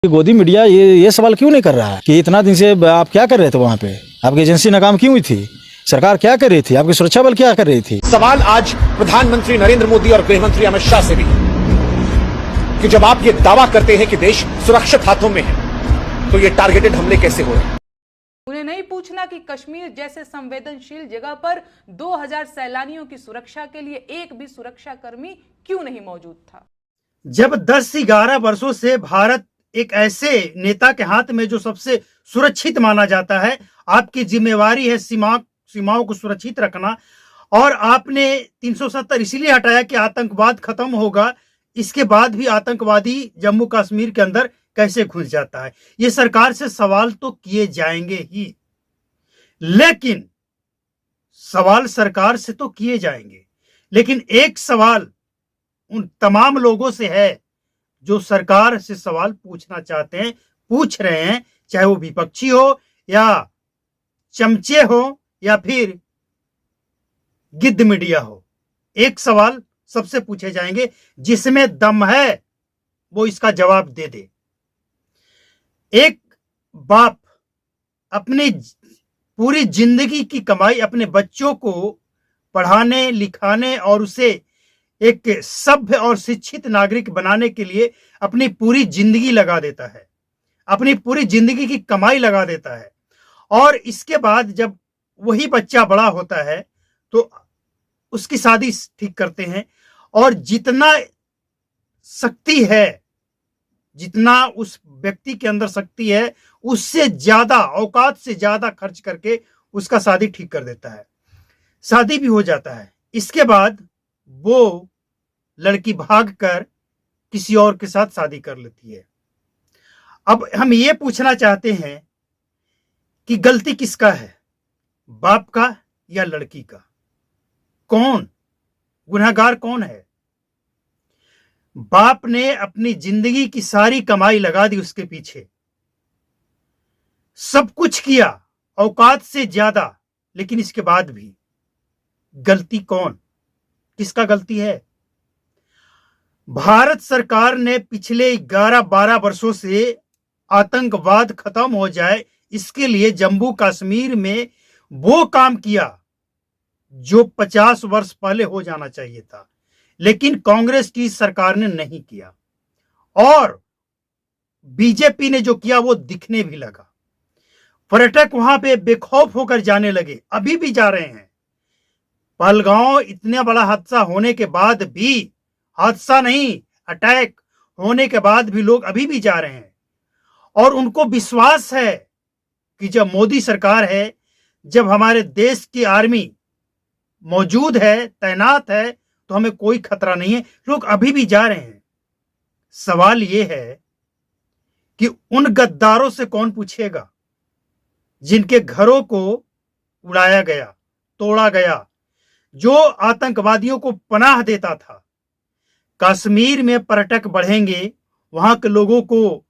गोदी मीडिया ये सवाल क्यों नहीं कर रहा है कि इतना दिन से आप क्या कर रहे थे वहाँ पे, आपकी एजेंसी नाकाम क्यों हुई थी, सरकार क्या कर रही थी, आपकी सुरक्षा बल क्या कर रही थी। सवाल आज प्रधानमंत्री नरेंद्र मोदी और गृह मंत्री अमित शाह से भी है कि जब आप ये दावा करते हैं कि देश सुरक्षित हाथों में है तो ये टारगेटेड हमले कैसे हो रहे हैं। उन्हें नहीं पूछना कि कश्मीर जैसे संवेदनशील जगह पर 2000 सैलानियों की सुरक्षा के लिए एक भी सुरक्षा कर्मी क्यों नहीं मौजूद था। जब 10-11 वर्षों से भारत एक ऐसे नेता के हाथ में जो सबसे सुरक्षित माना जाता है, आपकी जिम्मेवारी है सीमाओं को सुरक्षित रखना, और आपने 370 इसलिए हटाया कि आतंकवाद खत्म होगा। इसके बाद भी आतंकवादी जम्मू कश्मीर के अंदर कैसे घुस जाता है, ये सरकार से सवाल तो किए जाएंगे ही, लेकिन सवाल सरकार से तो किए जाएंगे, लेकिन एक सवाल उन तमाम लोगों से है जो सरकार से सवाल पूछना चाहते हैं, पूछ रहे हैं, चाहे वो विपक्षी हो या चमचे हो या फिर गिद्ध मीडिया हो। एक सवाल सबसे पूछे जाएंगे, जिसमें दम है वो इसका जवाब दे दे। एक बाप अपनी पूरी जिंदगी की कमाई अपने बच्चों को पढ़ाने लिखाने और उसे एक सभ्य और शिक्षित नागरिक बनाने के लिए अपनी पूरी जिंदगी लगा देता है, अपनी पूरी जिंदगी की कमाई लगा देता है, और इसके बाद जब वही बच्चा बड़ा होता है तो उसकी शादी ठीक करते हैं, और जितना शक्ति है, जितना उस व्यक्ति के अंदर शक्ति है, उससे ज्यादा, औकात से ज्यादा खर्च करके उसका शादी ठीक कर देता है, शादी भी हो जाता है। इसके बाद वो लड़की भागकर किसी और के साथ शादी कर लेती है। अब हम ये पूछना चाहते हैं कि गलती किसका है, बाप का या लड़की का? कौन गुनहगार, कौन है? बाप ने अपनी जिंदगी की सारी कमाई लगा दी उसके पीछे, सब कुछ किया औकात से ज्यादा, लेकिन इसके बाद भी गलती कौन, किसका गलती है? भारत सरकार ने पिछले 11-12 वर्षों से आतंकवाद खत्म हो जाए, इसके लिए जम्मू कश्मीर में वो काम किया जो 50 वर्ष पहले हो जाना चाहिए था, लेकिन कांग्रेस की सरकार ने नहीं किया, और बीजेपी ने जो किया वो दिखने भी लगा। पर्यटक वहां पे बेखौफ होकर जाने लगे, अभी भी जा रहे हैं। पहलगांव इतना बड़ा हादसा होने के बाद भी, हादसा नहीं अटैक होने के बाद भी लोग अभी भी जा रहे हैं, और उनको विश्वास है कि जब मोदी सरकार है, जब हमारे देश की आर्मी मौजूद है, तैनात है, तो हमें कोई खतरा नहीं है। लोग अभी भी जा रहे हैं। सवाल यह है कि उन गद्दारों से कौन पूछेगा जिनके घरों को उड़ाया गया, तोड़ा गया, जो आतंकवादियों को पनाह देता था। कश्मीर में पर्यटक बढ़ेंगे, वहां के लोगों को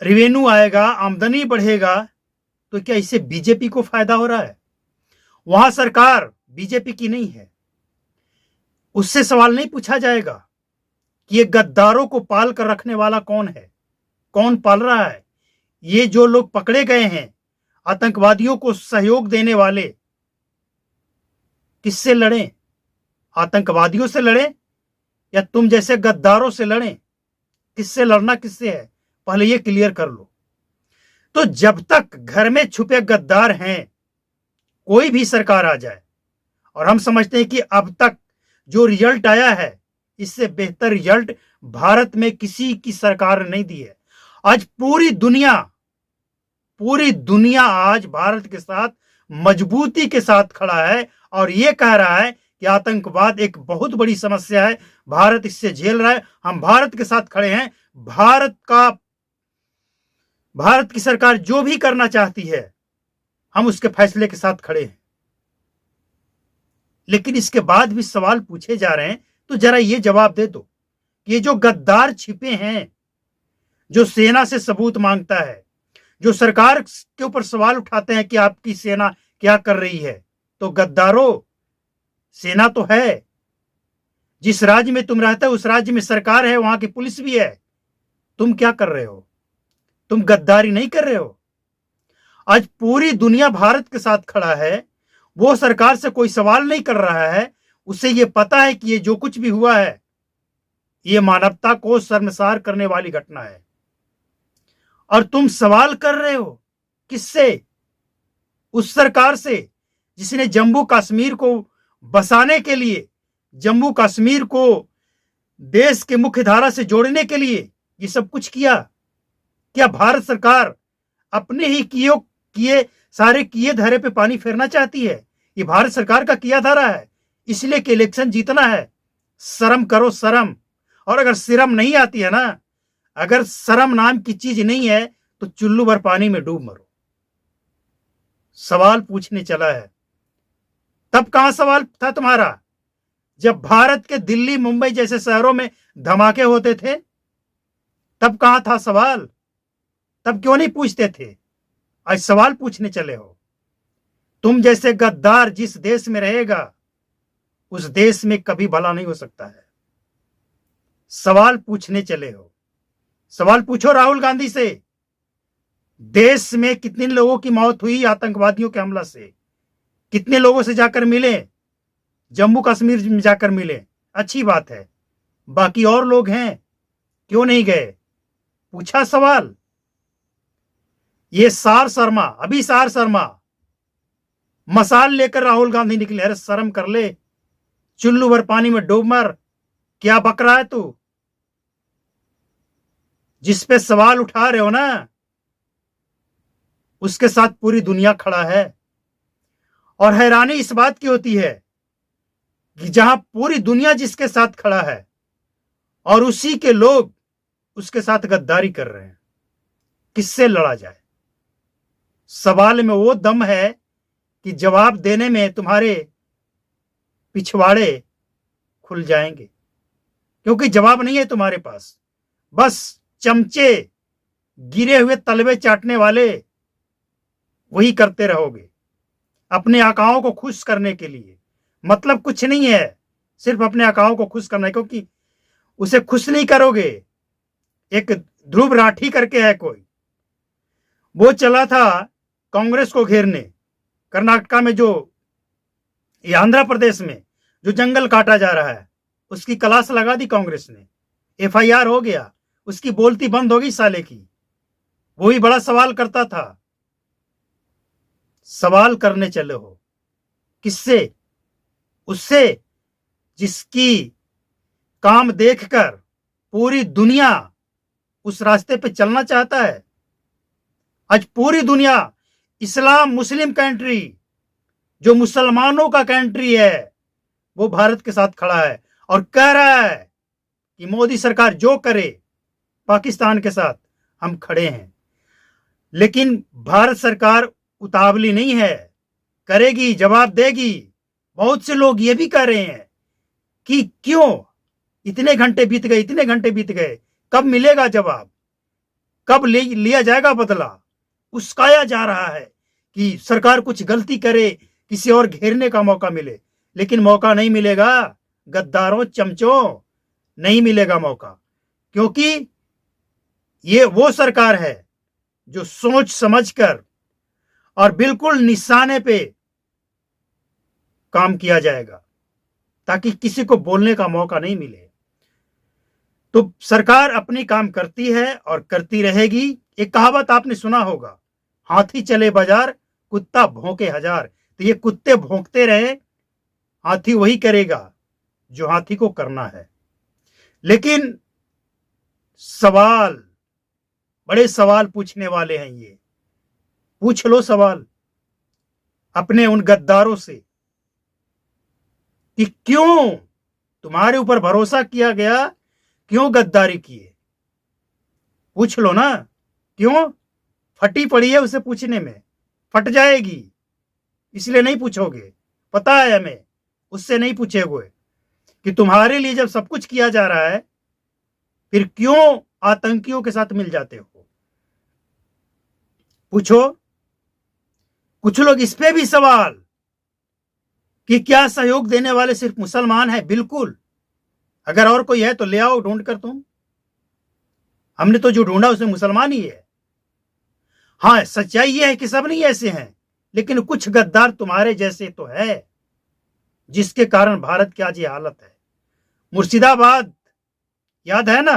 रेवेन्यू आएगा, आमदनी बढ़ेगा, तो क्या इससे बीजेपी को फायदा हो रहा है? वहां सरकार बीजेपी की नहीं है, उससे सवाल नहीं पूछा जाएगा कि ये गद्दारों को पाल कर रखने वाला कौन है, कौन पाल रहा है। ये जो लोग पकड़े गए हैं, आतंकवादियों को सहयोग देने वाले, किससे लड़ें? आतंकवादियों से लड़ें या तुम जैसे गद्दारों से लड़ें? किससे लड़ना किससे है, पहले ये क्लियर कर लो। तो जब तक घर में छुपे गद्दार हैं, कोई भी सरकार आ जाए, और हम समझते हैं कि अब तक जो रिजल्ट आया है, इससे बेहतर रिजल्ट भारत में किसी की सरकार ने नहीं दी है। आज पूरी दुनिया आज भारत के साथ मजबूती के साथ खड़ा है, और यह कह रहा है कि आतंकवाद एक बहुत बड़ी समस्या है, भारत इससे झेल रहा है, हम भारत के साथ खड़े हैं। भारत की सरकार जो भी करना चाहती है, हम उसके फैसले के साथ खड़े हैं। लेकिन इसके बाद भी सवाल पूछे जा रहे हैं, तो जरा ये जवाब दे दो कि ये जो गद्दार छिपे हैं, जो सेना से सबूत मांगता है, जो सरकार के ऊपर सवाल उठाते हैं कि आपकी सेना क्या कर रही है, तो गद्दारों, सेना तो है, जिस राज्य में तुम रहते हो उस राज्य में सरकार है, वहां की पुलिस भी है, तुम क्या कर रहे हो? तुम गद्दारी नहीं कर रहे हो। आज पूरी दुनिया भारत के साथ खड़ा है, वो सरकार से कोई सवाल नहीं कर रहा है। उसे ये पता है कि ये जो कुछ भी हुआ है ये मानवता को शर्मसार करने वाली घटना है, और तुम सवाल कर रहे हो किससे? उस सरकार से जिसने जम्मू कश्मीर को बसाने के लिए, जम्मू कश्मीर को देश के मुख्य धारा से जोड़ने के लिए ये सब कुछ किया। क्या भारत सरकार अपने ही सारे किए धारे पे पानी फेरना चाहती है? ये भारत सरकार का किया धारा है, इसलिए कि इलेक्शन जीतना है। शर्म करो, शर्म। और अगर शर्म नहीं आती है ना, अगर शर्म नाम की चीज नहीं है तो चुल्लू भर पानी में डूब मरो। सवाल पूछने चला है, तब कहां सवाल था तुम्हारा? जब भारत के दिल्ली, मुंबई जैसे शहरों में धमाके होते थे तब कहां था सवाल? तब क्यों नहीं पूछते थे? आज सवाल पूछने चले हो। तुम जैसे गद्दार जिस देश में रहेगा उस देश में कभी भला नहीं हो सकता है। सवाल पूछने चले हो। सवाल पूछो राहुल गांधी से। देश में कितने लोगों की मौत हुई आतंकवादियों के हमला से? कितने लोगों से जाकर मिले? जम्मू कश्मीर में जाकर मिले, अच्छी बात है। बाकी और लोग हैं, क्यों नहीं गए? पूछा सवाल? ये सार शर्मा मसाल लेकर राहुल गांधी निकले। अरे शर्म कर ले, चुल्लू भर पानी में डूब मर। क्या बक रहा है तू? जिस पे सवाल उठा रहे हो ना, उसके साथ पूरी दुनिया खड़ा है। और हैरानी इस बात की होती है कि जहां पूरी दुनिया जिसके साथ खड़ा है और उसी के लोग उसके साथ गद्दारी कर रहे हैं, किससे लड़ा जाए? सवाल में वो दम है कि जवाब देने में तुम्हारे पिछवाड़े खुल जाएंगे, क्योंकि जवाब नहीं है तुम्हारे पास। बस चमचे, गिरे हुए तलवे चाटने वाले वही करते रहोगे अपने आकाओं को खुश करने के लिए। मतलब कुछ नहीं है, सिर्फ अपने आकाओं को खुश करना है, क्योंकि उसे खुश नहीं करोगे। एक ध्रुव राठी करके है कोई, वो चला था कांग्रेस को घेरने। कर्नाटका में ये आंध्र प्रदेश में जो जंगल काटा जा रहा है, उसकी क्लास लगा दी कांग्रेस ने। FIR हो गया, उसकी बोलती बंद हो गई साले की। वही बड़ा सवाल करता था। सवाल करने चले हो किससे? उससे जिसकी काम देखकर पूरी दुनिया उस रास्ते पे चलना चाहता है। आज पूरी दुनिया, इस्लाम मुस्लिम कंट्री, जो मुसलमानों का कंट्री है, वो भारत के साथ खड़ा है और कह रहा है कि मोदी सरकार जो करे पाकिस्तान के साथ हम खड़े हैं। लेकिन भारत सरकार उतावली नहीं है, करेगी, जवाब देगी। बहुत से लोग ये भी कह रहे हैं कि क्यों इतने घंटे बीत गए, कब मिलेगा जवाब, कब लिया जाएगा बदला? उस्काया जा रहा है कि सरकार कुछ गलती करे, किसी और घेरने का मौका मिले, लेकिन मौका नहीं मिलेगा गद्दारों, चमचों, नहीं मिलेगा मौका। क्योंकि ये वो सरकार है जो सोच समझकर और बिल्कुल निशाने पे काम किया जाएगा, ताकि किसी को बोलने का मौका नहीं मिले। तो सरकार अपनी काम करती है और करती रहेगी। एक कहावत आपने सुना होगा, हाथी चले बाजार, कुत्ता भौंके हजार। तो ये कुत्ते भौंकते रहे, हाथी वही करेगा जो हाथी को करना है। लेकिन सवाल, बड़े सवाल पूछने वाले हैं ये। पूछ लो सवाल अपने उन गद्दारों से कि क्यों तुम्हारे ऊपर भरोसा किया गया, क्यों गद्दारी किए? पूछ लो ना, क्यों? फटी पड़ी है उसे पूछने में, फट जाएगी, इसलिए नहीं पूछोगे। पता है हमें, उससे नहीं पूछोगे कि तुम्हारे लिए जब सब कुछ किया जा रहा है, फिर क्यों आतंकियों के साथ मिल जाते हो? पूछो। कुछ लोग इस पे भी सवाल कि क्या सहयोग देने वाले सिर्फ मुसलमान हैं? बिल्कुल, अगर और कोई है तो ले आओ ढूंढ कर तुम। हमने तो जो ढूंढा उसमें मुसलमान ही है। हाँ, सच्चाई यह है कि सब नहीं ऐसे हैं, लेकिन कुछ गद्दार तुम्हारे जैसे तो है, जिसके कारण भारत की आज ये हालत है। मुर्शिदाबाद याद है ना?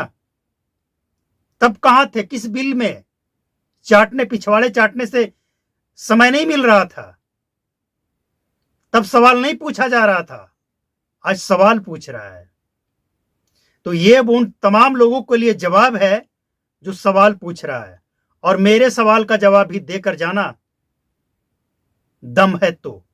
तब कहां थे? किस बिल में? पिछवाड़े चाटने से समय नहीं मिल रहा था, तब सवाल नहीं पूछा जा रहा था, आज सवाल पूछ रहा है। तो ये उन तमाम लोगों के लिए जवाब है जो सवाल पूछ रहा है, और मेरे सवाल का जवाब भी देकर जाना, दम है तो।